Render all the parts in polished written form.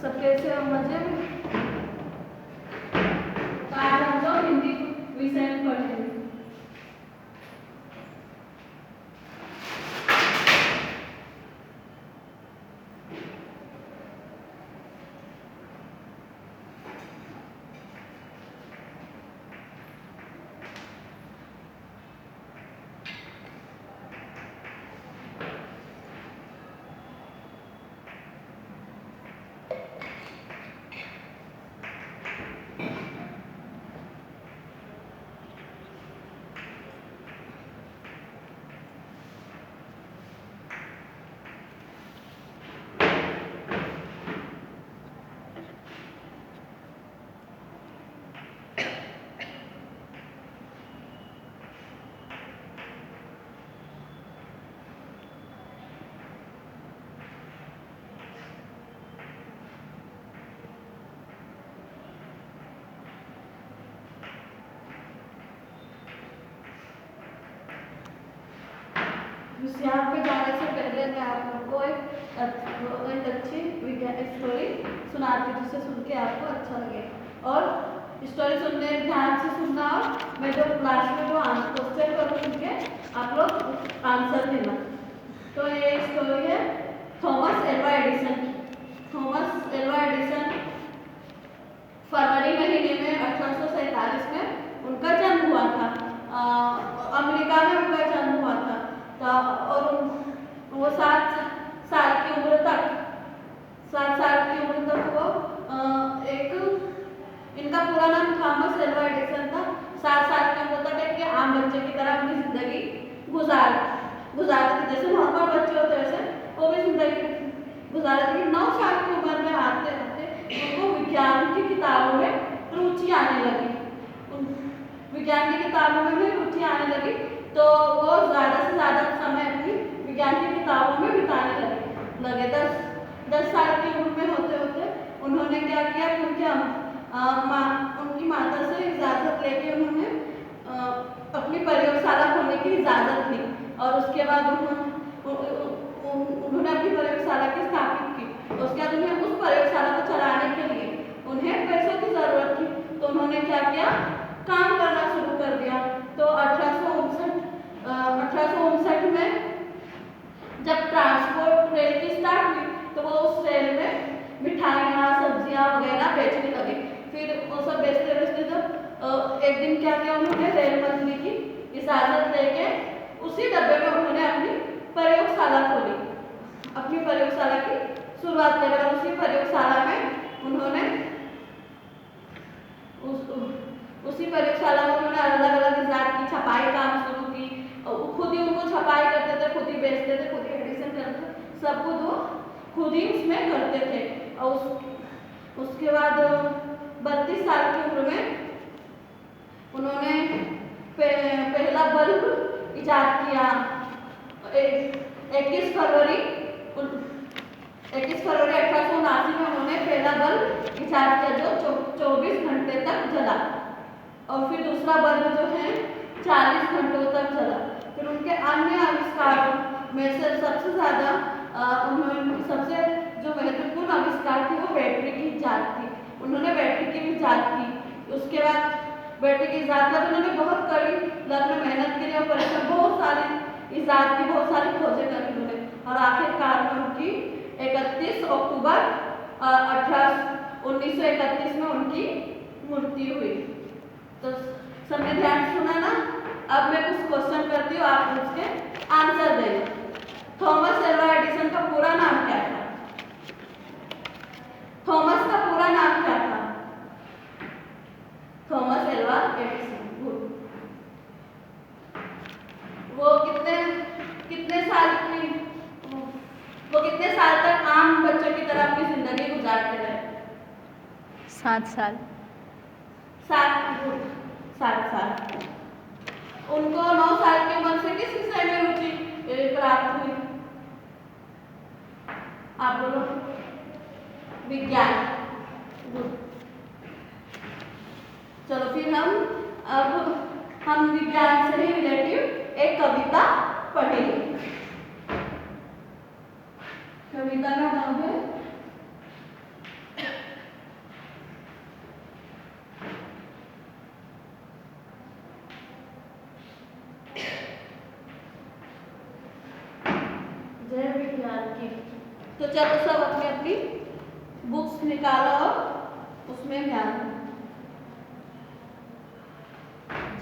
सब कैसे हो मजे में? तो आज हम लोग हिंदी विषय में पढ़ेंगे। यहाँ पे जाने से पहले मैं आप लोग को एक अच्छी स्टोरी सुनाती हूँ जिससे सुन के आपको अच्छा लगे। और स्टोरी सुनने ध्यान से सुनना और मैं जो क्लास में जो क्वेश्चन करूँ उनके आप लोग आंसर देना। तो ये स्टोरी है थॉमस एल्वा एडिसन की। थॉमस एल्वा एडिसन फरवरी महीने में 1847 में उनका जन्म हुआ था। अमेरिका में उनका जन्म हुआ था। और वो 7 साल की उम्र तक वो एक इनका पूरा नाम थॉमस एल्वा एडिसन था। 7 साल की उम्र तक एक आम बच्चे की तरह अपनी जिंदगी गुजारते थे। जैसे नॉर्मल बच्चे होते वैसे वो भी जिंदगी गुजारते थे। 9 साल की उम्र में आते उनको विज्ञान की किताबों में रुचि आने लगी। विज्ञान की किताबों में भी रुचि आने लगी तो वो ज़्यादा से ज़्यादा समय अपनी विज्ञान की किताबों में बिताने लगे। 10 साल की उम्र में होते होते उन्होंने क्या किया कि उनकी माता से इजाज़त लेके उन्होंने अपनी प्रयोगशाला खोलने की इजाज़त ली। और उसके बाद उन्होंने अपनी प्रयोगशाला की स्थापित की। उसके बाद उन्हें उस प्रयोगशाला को चलाने के लिए उन्हें पैसों की ज़रूरत थी तो उन्होंने क्या किया, काम करना शुरू कर दिया। तो 1859 में जब ट्रांसपोर्ट रेल की स्टार्ट हुई तो वो उस रेल में मिठाइयाँ सब्जियाँ वगैरह बेचने लगे। फिर वो सब बेचते जब एक दिन क्या किया उन्होंने रेल मंत्री की इजाज़त लेके उसी डब्बे में उन्होंने अपनी प्रयोगशाला खोली। अपनी प्रयोगशाला की शुरुआत करी और उसी प्रयोगशाला में उन्होंने उसी प्रयोगशाला में उन्होंने अलग अलग जात की छपाई काम शुरू की। खुद ही उनको छपाई करते थे, खुद ही बेचते थे, खुद ही एडिशन करते थे, सब कुछ वो खुद ही उसमें करते थे। और उसके बाद 32 साल की उम्र में उन्होंने पहला बल्ब इजाद किया। 21 फरवरी 1879 में उन्होंने पहला बल्ब इजाद किया जो 24 घंटे तक जला। और फिर दूसरा बल्ब जो है 40 घंटों तक चला। फिर उनके अन्य आविष्कारों में से सबसे ज़्यादा उन्होंने सबसे जो महत्वपूर्ण आविष्कार थी वो बैटरी की इजाद थी। उन्होंने बैटरी की इजाद की। उसके बाद बैटरी की इजाद का उन्होंने बहुत कड़ी लगन मेहनत की और परिश्रम बहुत सारी इजाद की, बहुत सारी खोजें करी उन्होंने। और आखिरकार में उनकी 31 अक्टूबर 1931 में उनकी मृत्यु हुई। तो सबने ध्यान से सुना ना। अब मैं कुछ क्वेश्चन करती हूँ, आप उसके आंसर देना। थॉमस एल्वा एडिसन का पूरा नाम क्या था? थॉमस का पूरा नाम क्या था? Thomas Alva Edison. गुड। वो कितने साल तक आम बच्चों की तरह अपनी जिंदगी गुजारते रहे? 7 साल। 7 साल। उनको 9 साल की उम्र से किस विषय में रुचि प्राप्त हुई? आप बोलो। विज्ञान। चलो फिर हम विज्ञान से ही रिलेटिव एक कविता पढ़ेंगे। कविता का नाम है तो चलो सब अपनी अपनी बुक्स निकालो और उसमें ध्यान दो।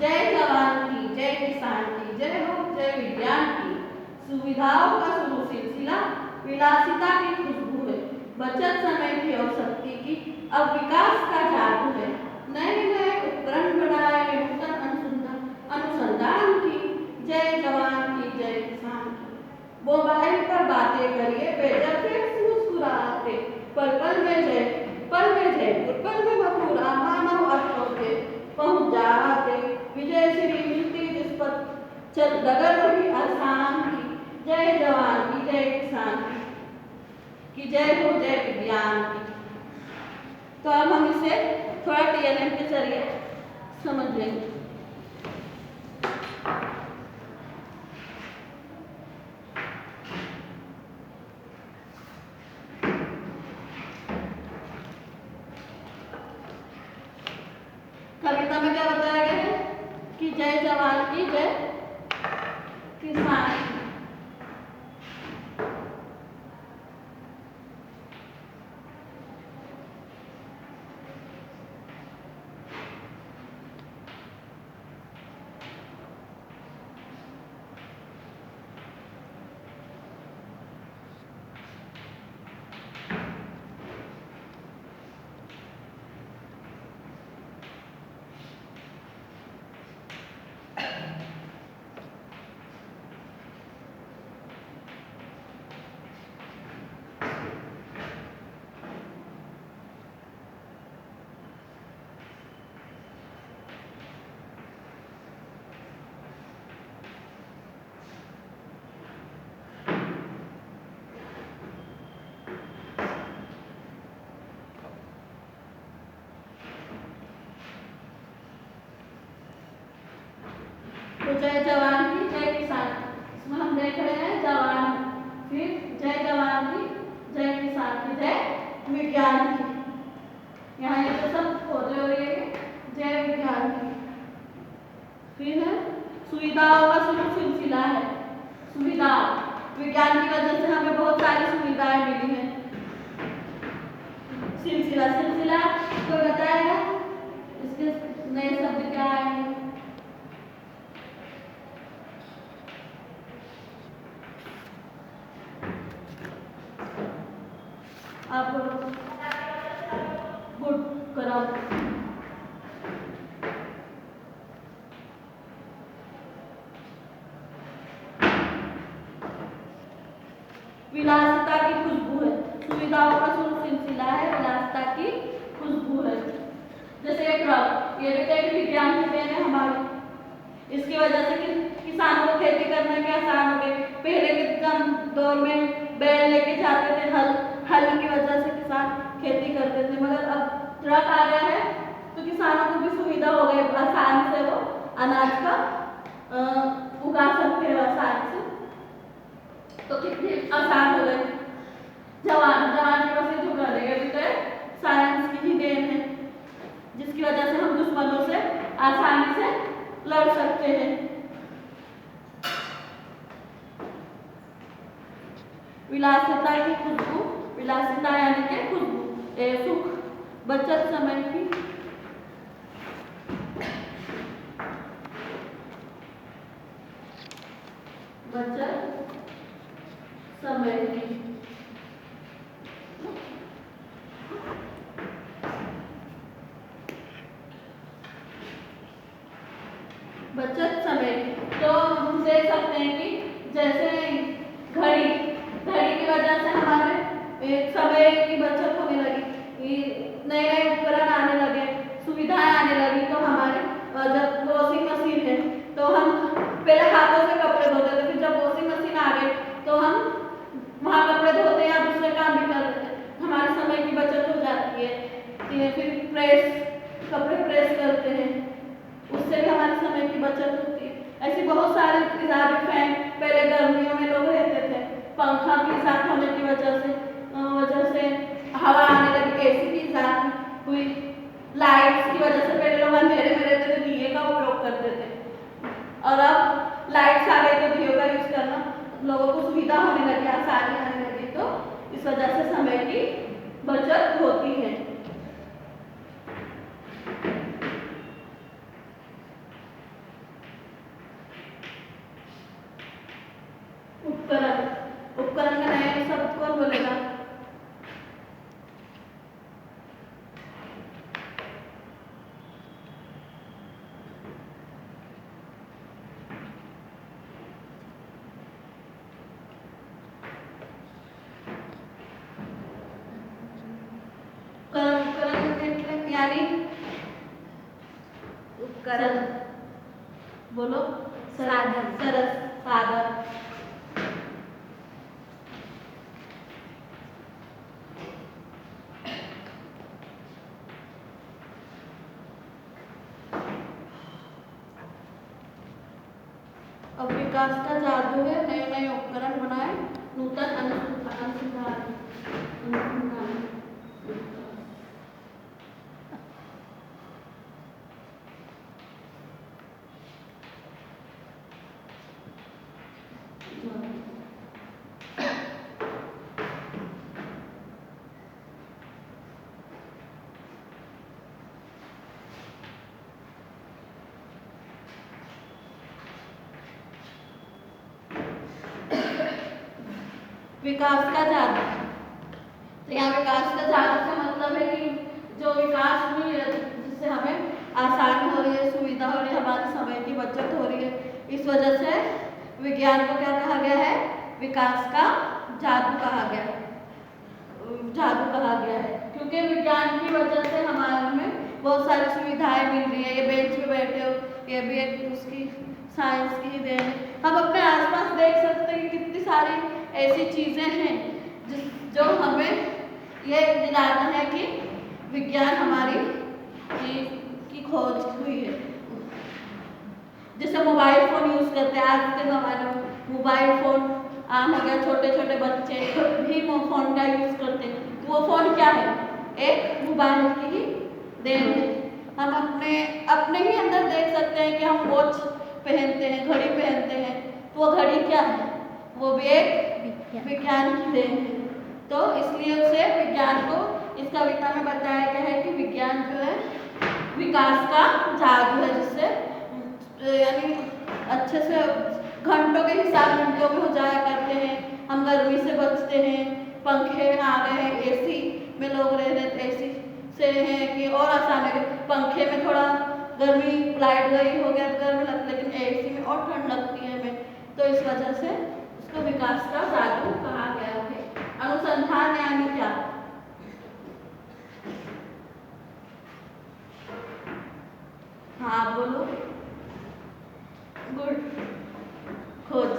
जय जवान की, जय किसान की, जय हो जय विज्ञान की, सुविधाओं का शुरू सिलसिला, विलासिता की खुशबू है, बचत समय की और शक्ति की, अब विकास का जादू है, नए नए उपकरण बनाए, नूतन अनुसंधान की, जय जवान की, जय किसान की। मोबाइल पर बातें करिए बेझक से मुस्कुराते, पल पल में जयपुर, पल में मथुरा, मानव अर्थों के पहुंच जाते, विजय श्री मिलती जिस पर चल डगर रही आसान की, जय जवान की, जय किसान की जय हो जय विज्ञान की। तो अब हम इसे थोड़ा TLM के जरिए समझ लेंगे। कविता में क्या बताया गया है कि जय जवान की, जय किसान की। तो जय जवान की, जय किसान, इसमें हम देख रहे हैं जवान, फिर जय जवान की, जय किसान की, जय विज्ञान की। यहाँ ये तो सब पौधे हो रही है, जय विज्ञान की। फिर है सुविधाओं का शुरू सिलसिला है, सुविधा, विज्ञान की वजह से हमें बहुत सारी सुविधाएं मिली हैं। सिलसिला, सिलसिला कोई बताएगा इसके नए शब्द क्या आएंगे? आप गुड करो। विलासिता की खुशबू है, सुविधाओं का शुरू सिलसिला है, विलासिता की खुशबू है। जैसे एक ट्रक, ये भी एक विज्ञान की देन है हमारी। इसकी वजह से किसानों को खेती करने के आसान हो गए। पहले के दौर में बैल लेके जाते थे, हल की वजह से किसान खेती करते थे, मगर अब ट्रक आ गया है तो किसानों को भी सुविधा हो गई, आसानी से वो अनाज का उगा सकते हैं आसानी से। तो कितनी आसान हो गई। जवान की वजह जो करेंगे भी तो साइंस की ही देन है, जिसकी वजह से हम दुश्मनों से आसानी से लड़ सकते हैं। विलासिता की खुशबू, विलासिता यानी कि खुशबू, सुख, बचत समय की, बचत समय की, बचत समय की। तो हम देख सकते हैं कि जैसे घड़ी की वजह से हमारे समय की बचत होने लगी, नए नए उपकरण आने लगे, सुविधाएं आने लगी। तो हमारे जब वॉशिंग मशीन है तो हम पहले हाथों से कपड़े धोते थे, फिर जब वॉशिंग मशीन आ गई तो हम वहाँ कपड़े धोते हैं या दूसरे काम भी कर लेते हैं, हमारे समय की बचत हो जाती है। फिर कपड़े प्रेस करते हैं, उससे भी हमारे समय की बचत होती है। ऐसी बहुत सारे इजाफे फैन, पहले गर्मियों में लोग रहते थे, पंखा की इजाफा होने की वजह से हवा आने लगी, AC की इजाफा हुई, लाइट्स की वजह से पहले लोग अंधेरे में रहते थे, दिए का उपयोग करते थे, और अब लाइट्स आ गई तो दियों का यूज करना लोगों को सुविधा होने लगी, आसानी आने लगी। तो इस वजह से समय की बचत होती है। उपकरण, उपकरण का नया शब्द कौन बोलेगा? उपकरण यानी उपकरण, बोलो। साधन। सरस, साधन। अब विकास का जादू है, नए नए उपकरण बनाए, नूतन अनुसंधान। विकास का जादू, तो यहाँ विकास का जादू का मतलब है कि जो विकास हुई है जिससे हमें आसान हो रही है, सुविधा हो रही है, हमारे समय की बचत हो रही है, इस वजह से विज्ञान को क्या कहा गया है? विकास का जादू कहा गया है। जादू कहा गया है क्योंकि विज्ञान की वजह से हमारे में बहुत सारी सुविधाएं मिल रही है। ये बेंच पे बैठे हो, ये भी एक उसकी साइंस की ही देन है। हम अपने आसपास देख सकते हैं कि कितनी सारी ऐसी चीजें हैं जो हमें ये दिलाना है कि विज्ञान हमारी की खोज हुई है। जैसे मोबाइल फोन यूज करते हैं, आज के जमाने में मोबाइल फोन आम हो गया, छोटे छोटे बच्चे भी फोन का यूज करते हैं। वो फोन क्या है? एक मोबाइल की ही देन है। हम अपने अपने ही अंदर देख सकते हैं कि हम वॉच पहनते हैं, घड़ी पहनते हैं, तो वो घड़ी क्या है? वो भी एक विज्ञान की देन है। तो इसलिए उसे विज्ञान को इस कविता में बताया गया है कि विज्ञान जो है विकास का जादू है, जिससे यानी अच्छे से घंटों के हिसाब मिनटों में हो जाया करते हैं। हम गर्मी से बचते हैं, पंखे आ गए हैं, एसी में लोग रह रहे थे, एसी से हैं कि और आसान है। पंखे में थोड़ा गर्मी, लाइट गई हो गया तो गर्मी लगती है, लेकिन एसी में और ठंड लगती है हमें। तो इस वजह से उसको विकास का जादू कहा गया है। अनुसंधान यानी क्या? हाँ बोलो। गुड, खोज।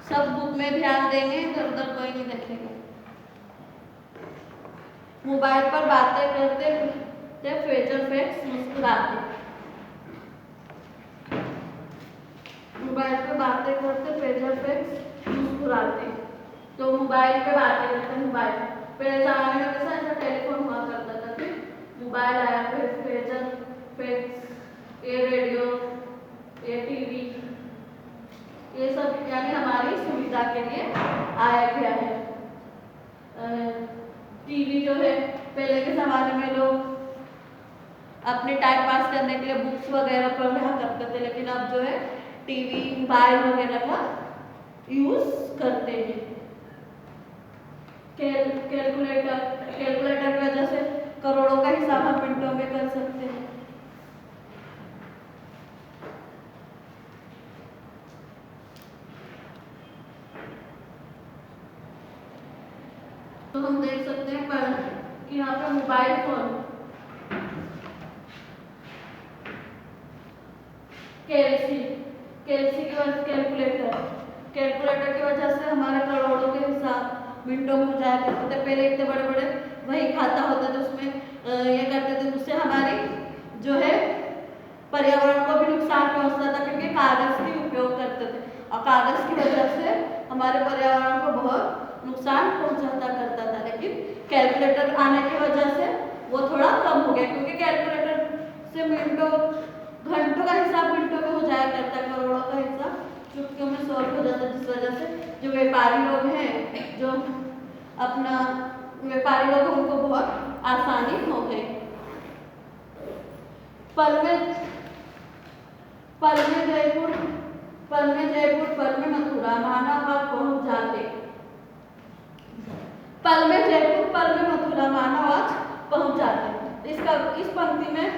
सब बुक में ध्यान देंगे, इधर उधर कोई नहीं देखेगा। मोबाइल पर बातें करते थे फ्रेजर फैक्ट्स मुस्कुराते। मोबाइल पर बातें करते फ्रेजर फैक्ट्स मुस्कुराते। तो मोबाइल पे बातें करते, मोबाइल पहले जमाने में कैसा ऐसा टेलीफोन हुआ करता था, फिर मोबाइल आया, फिर फ्रेजर फैक्ट्स, ये रेडियो, ये टीवी, ये सब यानी हमारी सुविधा के लिए आया गया है। टीवी जो है पहले के ज़माने में लोग अपने टाइम पास करने के लिए बुक्स वगैरह पढ़ा करते थे, लेकिन अब जो है टीवी, मोबाइल वगैरह का यूज करते हैं। कैलकुलेटर की वजह से करोड़ों का हिसाब हम मिनटों में कर सकते हैं। तो हम देख सकते हैं कि यहाँ पे मोबाइल फोन, कैल्सी की वजह कैलकुलेटर की वजह से हमारे करोड़ों के हिसाब मिनटों में हो जाया करते थे। पहले इतने बड़े बड़े वही खाता होते थे, उसमें ये करते थे, उससे हमारी जो है पर्यावरण को भी नुकसान पहुंचता था, क्योंकि कागज की उपयोग करते थे और कागज की वजह से हमारे पर्यावरण को बहुत नुकसान पहुंचाता करता था। लेकिन कैलकुलेटर आने की वजह से वो थोड़ा कम हो गया, क्योंकि कैलकुलेटर से मिनटों घंटों का हिसाब मिनटों में हो जाया करता है, करोड़ों का हिसाब चुटकियों में सॉल्व हो जाता है, जिस वजह से जो व्यापारी लोग हैं, जो अपना व्यापारी लोग, उनको बहुत आसानी हो गई। पल में जयपुर, पल में मथुरा, मानव आप पहुंच जाते। पल में जयपुर, पल में मथुरा, मानव आज पहुंच जाते। इसका इस पंक्ति में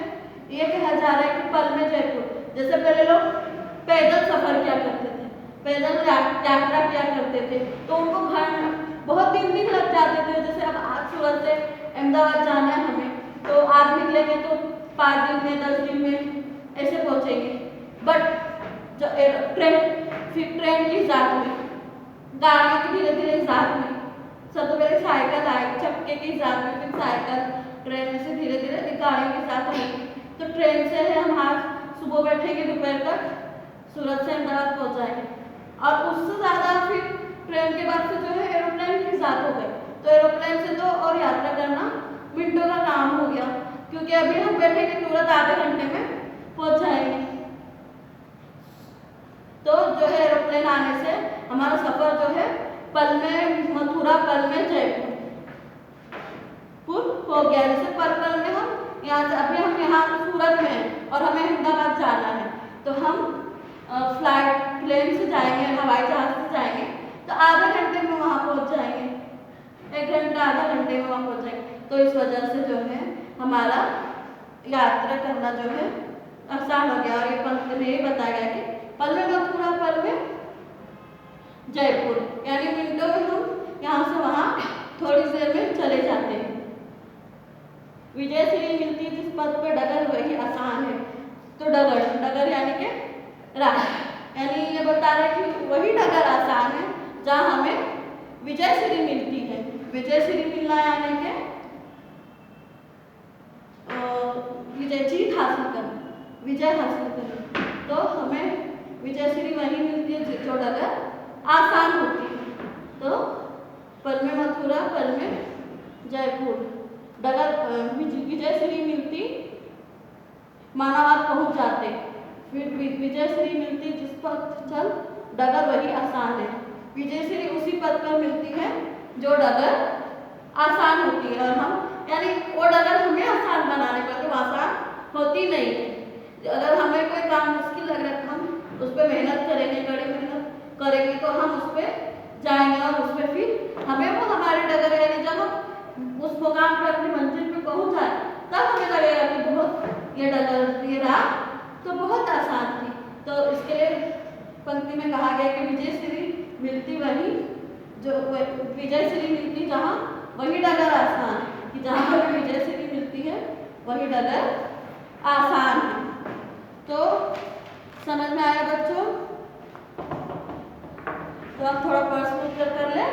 ये कहा जा रहा है कि पल में जयपुर, जैसे पहले लोग पैदल सफर किया करते थे, पैदल यात्रा किया करते थे, तो उनको बहुत दिन लग जाते थे। जैसे अब आज सूरत से अहमदाबाद जाना है हमें, तो आज निकलेंगे तो 5 दिन में 10 दिन में ऐसे पहुंचेंगे। बट जो ट्रेन की इजाद हुई, गाड़ियों की धीरे धीरे इजाद हुई, सबसे पहले साइकिल आई, चक्के की इजाद में, फिर साइकिल, ट्रेन से धीरे धीरे गाड़ियों की इजाद हुई। तो ट्रेन से है हम आज सुबह बैठेंगे, दोपहर तक सूरत से अहमदाबाद पहुंच जाएंगे। और उससे ज़्यादा फिर ट्रेन के बाद से जो है एरोप्लेन की इजाद हो गई, तो एरोप्लेन से तो और यात्रा करना मिनटों का काम हो गया, क्योंकि अभी हम बैठेंगे तुरंत आधे घंटे में पहुंच जाएंगे। तो जो है एरोप्लेन आने से हमारा सफर जो है पल में मथुरा, पल में जयपुर हो गया। जैसे पल में हम यहाँ से, अभी हम यहाँ सूरत में हैं और हमें अहमदाबाद जाना है, तो हम प्लेन से जाएंगे, हवाई जहाज से जाएंगे, तो आधे घंटे में वहाँ पहुँच जाएंगे, 1 घंटा आधा घंटे में वहाँ पहुँच जाएंगे। तो इस वजह से जो है हमारा यात्रा करना जो है आसान हो गया। और ये पंक्ति में ये बताया गया कि पल में मथुरा, पल में जयपुर, यानी मिनटों में हम यहाँ से वहाँ थोड़ी देर में चले जाते हैं। विजय श्री मिलती जिस पद पे डगर वही आसान है। तो डगर यानी कि राह, यानी ये बता रहे कि वही डगर आसान है जहाँ हमें विजय श्री मिलती है। विजय श्री मिलना यानी कि विजय जीत हासिल करना, विजय हासिल करना। तो हमें विजय श्री वही मिलती है जो डगर आसान होती है। तो पल में मथुरा, पल में जयपुर, डगर विजय श्री मिलती, मानव आप पहुंच जाते। फिर विजय श्री मिलती जिस पद चल, डगर वही आसान है। विजय श्री उसी पद पर मिलती है जो डगर आसान होती है, और हम यानी वो डगर हमें आसान बनाने पर, तो आसान होती नहीं है। अगर हमें कोई काम मुश्किल लग रहा है तो हम उस पर मेहनत करेंगे, कड़ी मेहनत करेंगे, तो हम उस पर जाएंगे और उस पर फिर हमें वो हमारी डगर, यानी जब हम उस मुकाम पर अपनी मंजिल पे पहुंच जाए तब हमें लगेगा कि बहुत ये डगर, ये राह तो बहुत आसान थी। तो इसके लिए पंक्ति में कहा गया कि विजय श्री मिलती वही जो, विजय श्री मिलती जहाँ वही डगर आसान है, कि जहाँ हमें विजय श्री मिलती है वही डगर आसान है। तो समझ में आया बच्चों? तो आप थोड़ा प्रश्न उत्तर कर ले।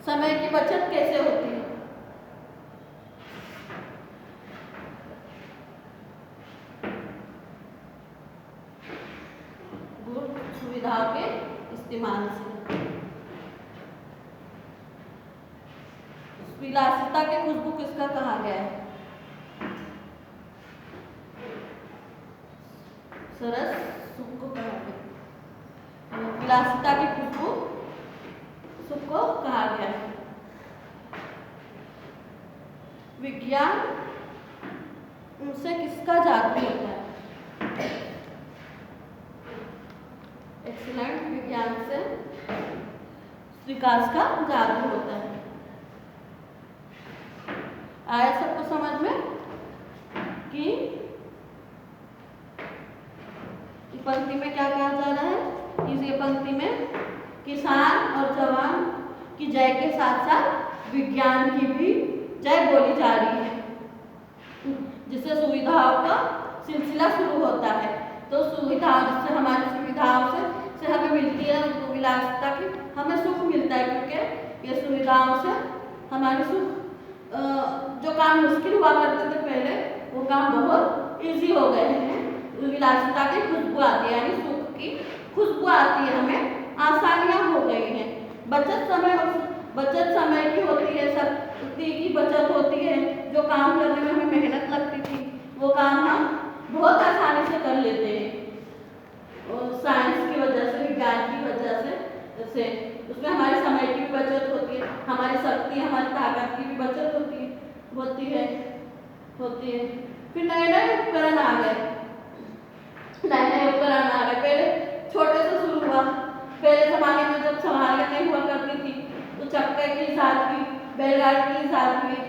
समय की बचत कैसे होती है? गुड सुविधाओं के इस्तेमाल से। विलासिता की खुशबू किसका कहा गया है? सरस सुख को कहा गया। विलासिता की खुशबू सुख को कहा गया है। विज्ञान उनसे किसका जादू होता है? एक्सीलेंट, विज्ञान से विकास का जादू होता है। आया सबको समझ में कि पंक्ति में क्या कहा जा रहा है? इस ये पंक्ति में किसान और जवान की जय के साथ साथ विज्ञान की भी जय बोली जा रही है, जिससे सुविधाओं का सिलसिला शुरू होता है। तो सुविधाओं जिससे हमारी सुविधाओं से हमें मिलती है उनको विलासिता की हमें सुख मिलता है, क्योंकि ये सुविधाओं से हमारे सुख जो काम मुश्किल हुआ करते थे पहले वो काम बहुत इजी हो गए हैं। विलासिता की खुशबू आती है, यानी सुख की खुशबू आती है, हमें आसानियाँ हो गई हैं। बचत समय की होती है, शक्ति की बचत होती है। जो काम करने में हमें मेहनत लगती थी वो काम हम बहुत आसानी से कर लेते हैं। और साइंस की वजह से, विज्ञान की वजह से उसमें हमारे समय की भी बचत होती है, हमारी शक्ति हमारी ताकत की भी बचत होती है। फिर नए नए उपकरण आ गए। पहले छोटे से शुरू हुआ। पहले ज़माने में जब सवारियाँ नहीं हुआ करती थी तो चक्के की इजाद हुई, बैलगाड़ी की इजाद हुई,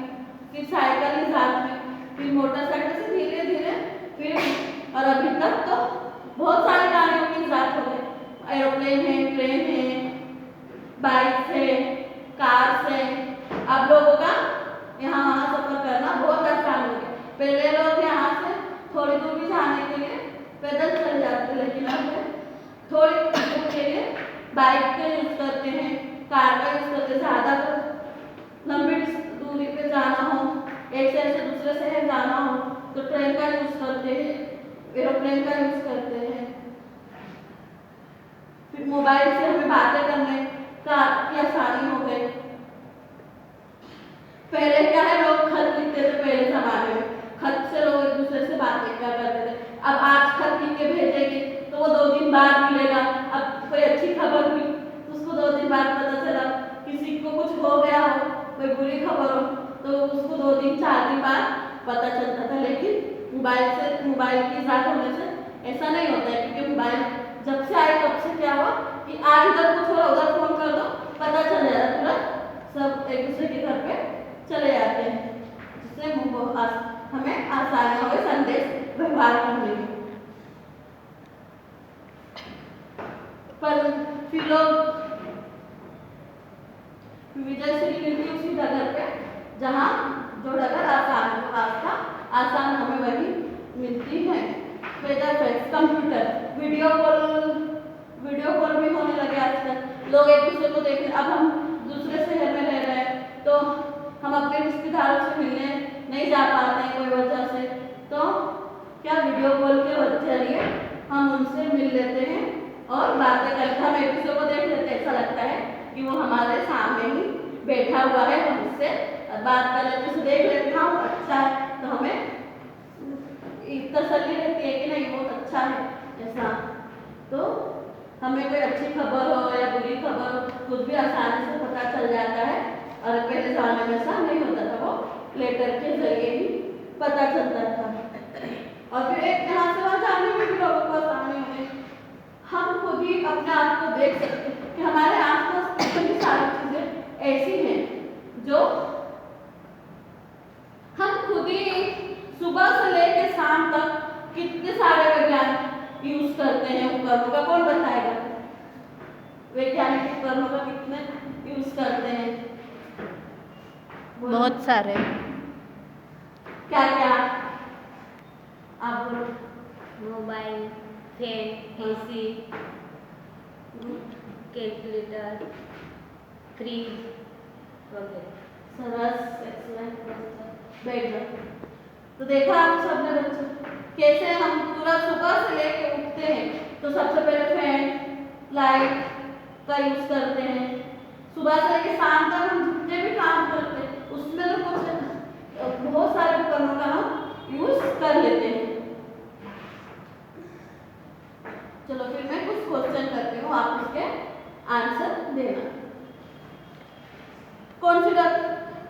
फिर साइकिल इजाद हुई, फिर मोटरसाइकिल से धीरे धीरे फिर और अभी तक तो बहुत सारी गाड़ियों की इजाद हो गई। एरोप्लेन है, ट्रेन है, बाइक है, कार से अब लोगों का यहाँ वहाँ सफर करना बहुत आसान हो गया। पहले लोग यहाँ से थोड़ी दूर भी जाने के लिए पैदल चल जाते, लेकिन अब थोड़ी दूर के लिए बाइक का यूज करते हैं, कार का यूज करते हैं। ज़्यादा तो लंबी दूरी पे जाना हो, एक शहर से दूसरे शहर जाना हो तो ट्रेन का यूज करते हैं, एरोप्लेन का यूज करते हैं। फिर मोबाइल से हमें बातें करने की आसानी हो गई। पहले क्या है, लोग खत लिखते थे, पहले जमाने में खत से लोग एक दूसरे से बातें क्या करते थे। अब आज खत लिख के भेजेंगे तो वो 2 दिन बाद मिलेगा। अब कोई अच्छी खबर हुई तो उसको 2 दिन बाद पता चला, किसी को कुछ हो गया हो, कोई बुरी खबर हो तो उसको 2 दिन 4 दिन बाद पता चलता था। लेकिन मोबाइल की इजाद होने से ऐसा नहीं होता है, क्योंकि मोबाइल जब से आए तब से क्या हुआ कि आज इधर कुछ हो उधर फोन कर दो, पता चल जाता है, तुरंत सब एक दूसरे के घर पे चले जाते हैं, जिससे हमें आसानी हो संदेश व्यवहार करने में। पर फिर लोग विजय श्री मिलती उसी डगर पे जहाँ जो डगर आसान हमें वही मिलती है। कंप्यूटर वीडियो कॉल भी होने लगे आजकल। लोग एक दूसरे को देखने, अब हम दूसरे शहर में रह रहे हैं तो हम अपने रिश्तेदारों से मिलने नहीं जा पाते हैं कोई वजह से, तो क्या वीडियो कॉल के जरिए हम उनसे मिल लेते हैं और बातें करते, हम एक दूसरे को देख लेते हैं। ऐसा लगता है कि वो हमारे सामने ही बैठा हुआ है, हम उससे बात कर लेते, उसे देख लेते हैं, अच्छा है, तो हमें तसल्ली रहती है कि नहीं बहुत अच्छा है। ऐसा तो हमें कोई अच्छी खबर हो या बुरी खबर हो कुछ भी आसानी से पता चल जाता है। और पहले ज़माने में ऐसा नहीं होता था, वो लेटर के जरिए ही पता चलता था। और फिर एक यहाँ से वहाँ जाने में भी लोगों को आसानी हो गई। हम खुद ही अपने आप को देख सकते हैं कि हमारे आसपास कितनी सारी चीज़ें ऐसी हैं जो हम खुद ही सुबह से लेकर शाम तक कितने सारे वैज्ञानिक यूज करते हैं उपकरणों का, कौन बताएगा? वैज्ञानिक उपकरणों का कितने यूज करते हैं? बहुत सारे। क्या क्या आप बोलो? Mobile, fan, AC, calculator, fridge वगैरह। सरस, एक्सीलेंट, बैठ जाओ। तो देखा आप सबने बच्चों कैसे हम पूरा सुबह से लेके उठते हैं तो सबसे पहले फैन लाइट का यूज करते हैं। सुबह से लेके शाम तक हम जितने भी काम करते हैं उसमें तो कुछ बहुत सारे उपकरणों का हम यूज कर लेते हैं। चलो फिर मैं कुछ क्वेश्चन करती हूँ, आप उसके आंसर देना। कॉन्फिगर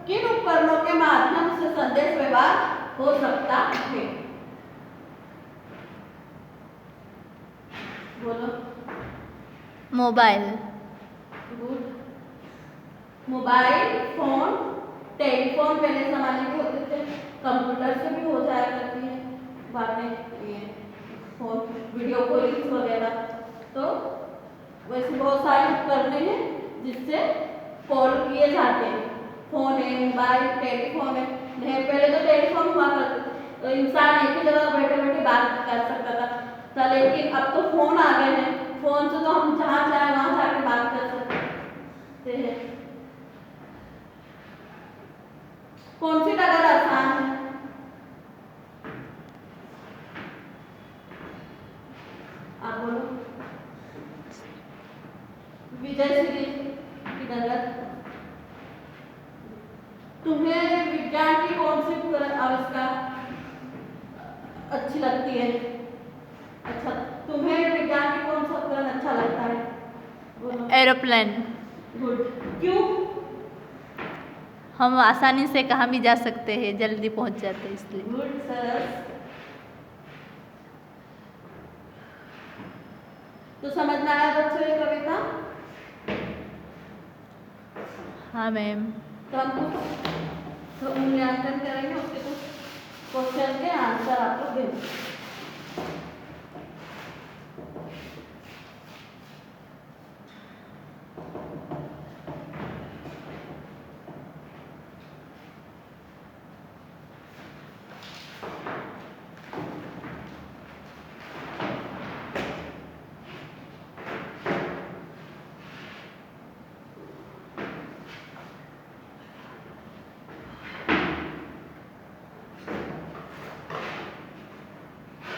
किन उपकरणों के माध्यम से संदेश व्यवहार हो सकता है? बोलो। Mobile. Good. Mobile phone, telephone पहले जमाने के होते थे, कंप्यूटर से भी हो जाया करती है बातें, ये फोन वीडियो कॉलिंग वगैरह। तो वैसे बहुत सारे उपकरण हैं जिससे कॉल किए जाते हैं। फोन है, मोबाइल, टेलीफोन है। पहले तो टेलीफोन हुआ करते थे, इंसान एक ही जगह बैठे बैठे बात कर सकता था, लेकिन अब तो फोन आ गए हैं, फोन से तो हम जहाँ चाहे वहाँ जाके बात कर सकते हैं। कौन सी डगर आसान है? आप बोलो। विजय श्री की डगर। तुम्हें विज्ञान की कौन सी आविष्कार अच्छी लगती है? अच्छा, तुम्हें विज्ञान की कौन सा उपकरण अच्छा लगता है? बोलो। एरोप्लेन। गुड। क्यों? हम आसानी से कहाँ भी जा सकते हैं, जल्दी पहुँच जाते हैं इसलिए। गुड सरस। तो समझ में आया बच्चों ये कविता? हाँ मैम। तो हम तो मूल्यांकन करेंगे, उसके कुछ क्वेश्चन के आंसर आपको देंगे।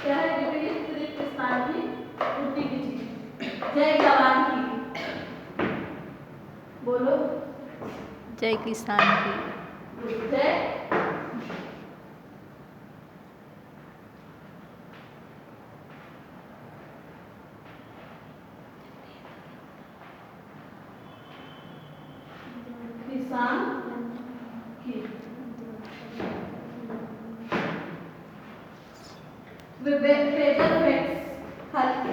क्या है? विपरीत रिक्त स्थान की पूर्ति कीजिए। जय जवान की। बोलो। जय किसान की। जय किसान की। पेजर फैक्स खाली,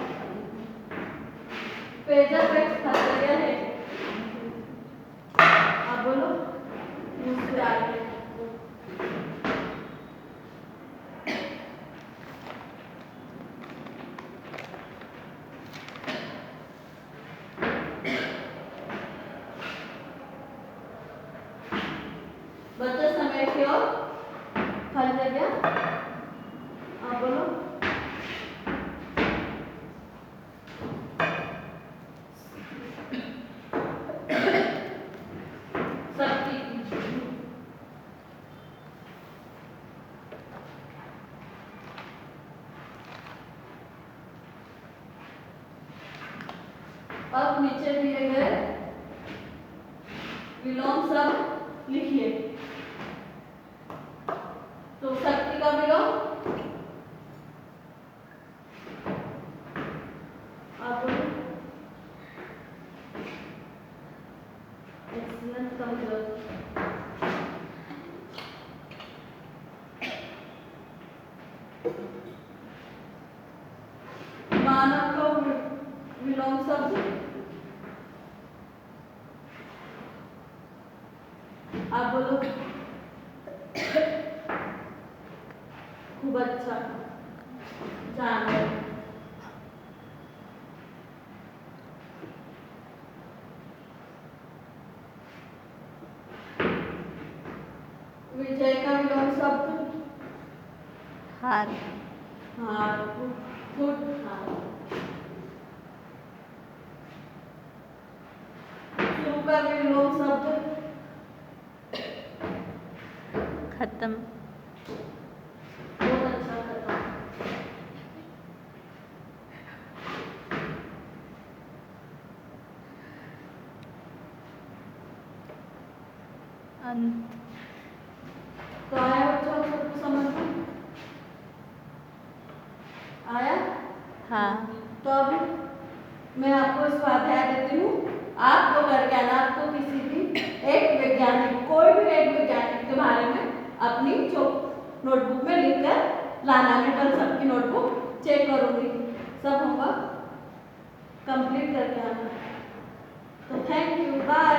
पेजर फैक्स खाली जगह है। आप बोलो। मुस्कुरा के। बच्चे समेट के और खाली जगह। आप बोलो। शक्ति। अब नीचे दिए गए विलोम शब्द लिखिए। तो शक्ति का विलोम आप बोलो। एक्सीलेंट का विलोम मानव का विलोम शब्द आप बोलो। खूब अच्छा। जानवर। विजय का विलोम शब्द हार। हार। गुड। हार। शुरू का विलोम शब्द खत्म। बहुत अच्छा खत्म। अंत। तो आया बच्चों सबको समझ में? आया? हाँ। तो अब मैं आपको स्वाध्याय देती हूँ, आपको करके आना। आपको किसी भी एक वैज्ञानिक, कोई भी एक वैज्ञानिक के बारे में अपनी जो नोटबुक में लिख कर लाना। मैं कल सबकी नोटबुक चेक करूँगी, सब होमवर्क कंप्लीट करके आना। तो थैंक यू, बाय।